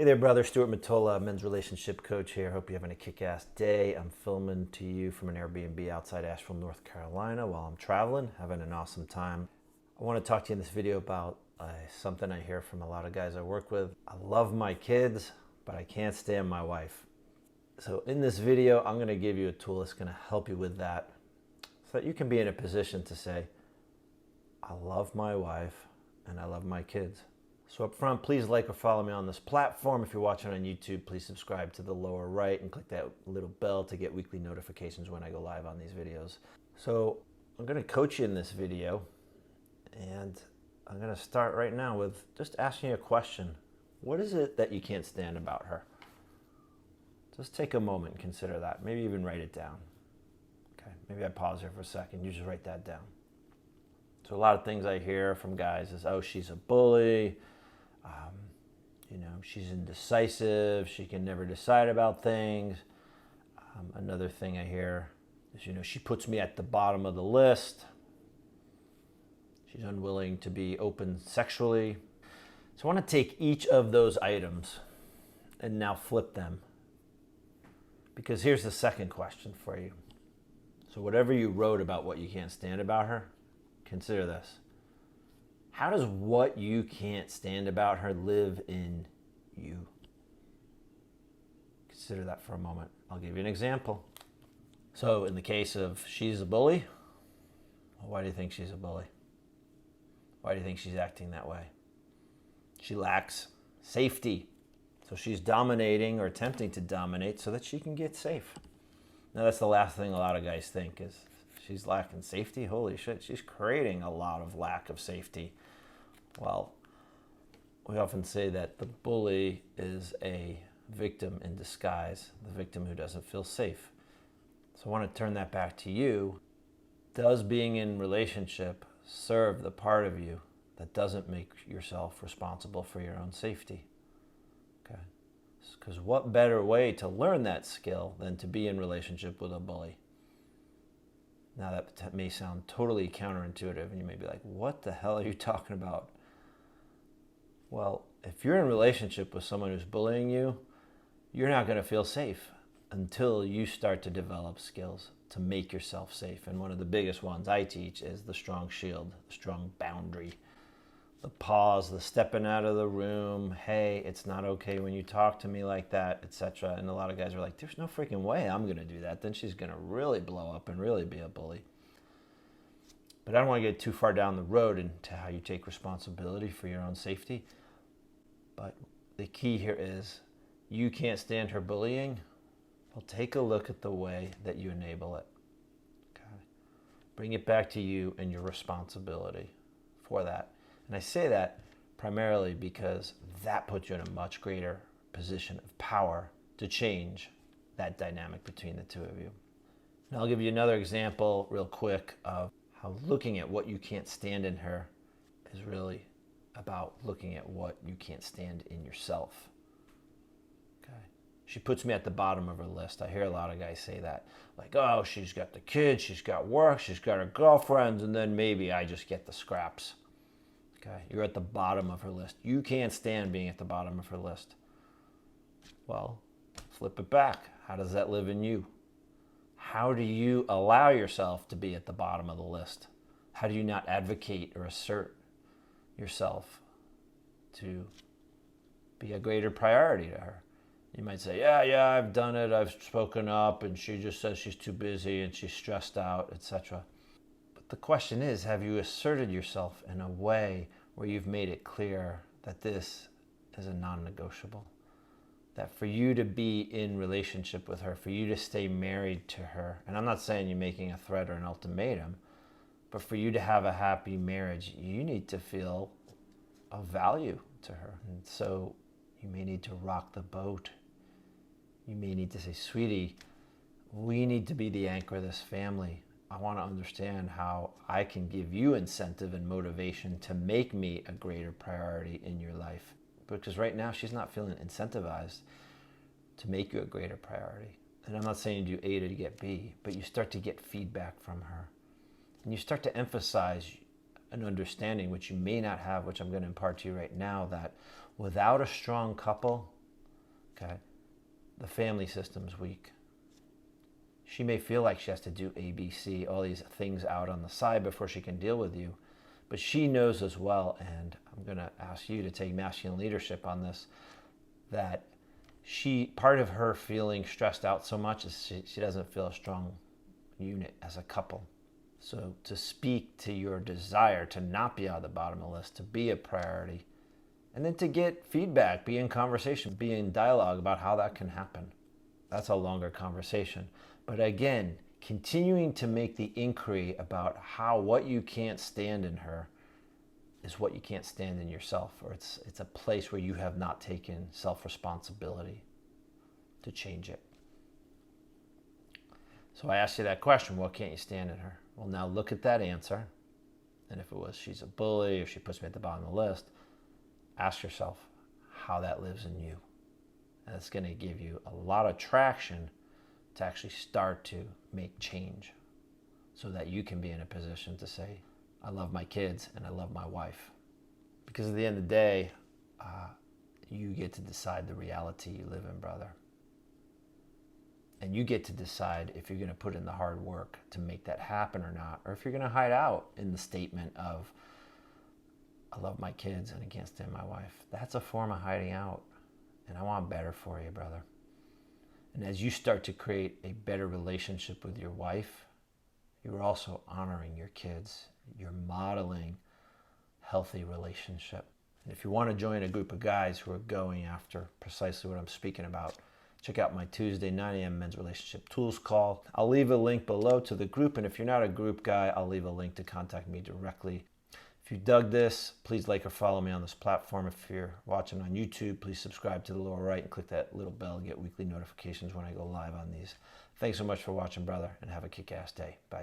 Hey there, brother. Stuart Matola, men's relationship coach here. Hope you're having a kick-ass day. I'm filming to you from an Airbnb outside Asheville, North Carolina while I'm traveling, having an awesome time. I want to talk to you in this video about something I hear from a lot of guys I work with. I love my kids, but I can't stand my wife. So in this video, I'm going to give you a tool that's going to help you with that so that you can be in a position to say, I love my wife and I love my kids. So up front, please like or follow me on this platform. If you're watching on YouTube, please subscribe to the lower right and click that little bell to get weekly notifications when I go live on these videos. So I'm going to coach you in this video, and I'm going to start right now with just asking you a question. What is it that you can't stand about her? Just take a moment and consider that. Maybe even write it down. Okay, maybe I pause here for a second. You just write that down. So a lot of things I hear from guys is, oh, she's a bully. She's indecisive. She can never decide about things. Another thing I hear is, she puts me at the bottom of the list. She's unwilling to be open sexually. So I want to take each of those items and now flip them. Because here's the second question for you. So whatever you wrote about what you can't stand about her, consider this. How does what you can't stand about her live in you? Consider that for a moment. I'll give you an example. So in the case of she's a bully, well, why do you think she's a bully? Why do you think she's acting that way? She lacks safety. So she's dominating or attempting to dominate so that she can get safe. Now that's the last thing a lot of guys think is, she's lacking safety? Holy shit, she's creating a lot of lack of safety. Well, we often say that the bully is a victim in disguise, the victim who doesn't feel safe. So I want to turn that back to you. Does being in relationship serve the part of you that doesn't make yourself responsible for your own safety? Okay. Because what better way to learn that skill than to be in relationship with a bully? Now that may sound totally counterintuitive, and you may be like, what the hell are you talking about? Well, if you're in a relationship with someone who's bullying you, you're not going to feel safe until you start to develop skills to make yourself safe. And one of the biggest ones I teach is the strong shield, the strong boundary, the pause, the stepping out of the room. Hey, it's not okay when you talk to me like that, etc. And a lot of guys are like, there's no freaking way I'm going to do that. Then she's going to really blow up and really be a bully. But I don't want to get too far down the road into how you take responsibility for your own safety. But the key here is, you can't stand her bullying. Well, take a look at the way that you enable it. Okay. Bring it back to you and your responsibility for that. And I say that primarily because that puts you in a much greater position of power to change that dynamic between the two of you. Now I'll give you another example real quick of how looking at what you can't stand in her is really about looking at what you can't stand in yourself. Okay. She puts me at the bottom of her list. I hear a lot of guys say that. Like, oh, she's got the kids, she's got work, she's got her girlfriends, and then maybe I just get the scraps. Okay, you're at the bottom of her list. You can't stand being at the bottom of her list. Well, flip it back. How does that live in you? How do you allow yourself to be at the bottom of the list? How do you not advocate or assert yourself to be a greater priority to her? You might say, yeah, I've done it. I've spoken up, and she just says she's too busy and she's stressed out, etc. The question is, have you asserted yourself in a way where you've made it clear that this is a non-negotiable? That for you to be in relationship with her, for you to stay married to her, and I'm not saying you're making a threat or an ultimatum, but for you to have a happy marriage, you need to feel of value to her. And so you may need to rock the boat. You may need to say, sweetie, we need to be the anchor of this family. I want to understand how I can give you incentive and motivation to make me a greater priority in your life. Because right now she's not feeling incentivized to make you a greater priority. And I'm not saying you do A to get B, but you start to get feedback from her. And you start to emphasize an understanding, which you may not have, which I'm going to impart to you right now, that without a strong couple, Okay? The family system's weak. She may feel like she has to do A, B, C, all these things out on the side before she can deal with you. But she knows as well, and I'm going to ask you to take masculine leadership on this, that part of her feeling stressed out so much is she doesn't feel a strong unit as a couple. So to speak to your desire to not be on the bottom of the list, to be a priority, and then to get feedback, be in conversation, be in dialogue about how that can happen. That's a longer conversation. But again, continuing to make the inquiry about what you can't stand in her is what you can't stand in yourself, or it's a place where you have not taken self-responsibility to change it. So I asked you that question, what can't you stand in her? Well, now look at that answer. And if it was she's a bully, or she puts me at the bottom of the list, ask yourself how that lives in you. And it's going to give you a lot of traction to actually start to make change so that you can be in a position to say, I love my kids and I love my wife. Because at the end of the day, you get to decide the reality you live in, brother. And you get to decide if you're going to put in the hard work to make that happen or not, or if you're going to hide out in the statement of, I love my kids and I can't stand my wife. That's a form of hiding out. And I want better for you, brother. And as you start to create a better relationship with your wife, you're also honoring your kids. You're modeling healthy relationship. And if you want to join a group of guys who are going after precisely what I'm speaking about, check out my Tuesday 9 a.m. Men's Relationship Tools call. I'll leave a link below to the group. And if you're not a group guy, I'll leave a link to contact me directly. If you dug this, please like or follow me on this platform. If you're watching on YouTube, please subscribe to the lower right and click that little bell and get weekly notifications when I go live on these. Thanks so much for watching, brother, and have a kick-ass day. Bye.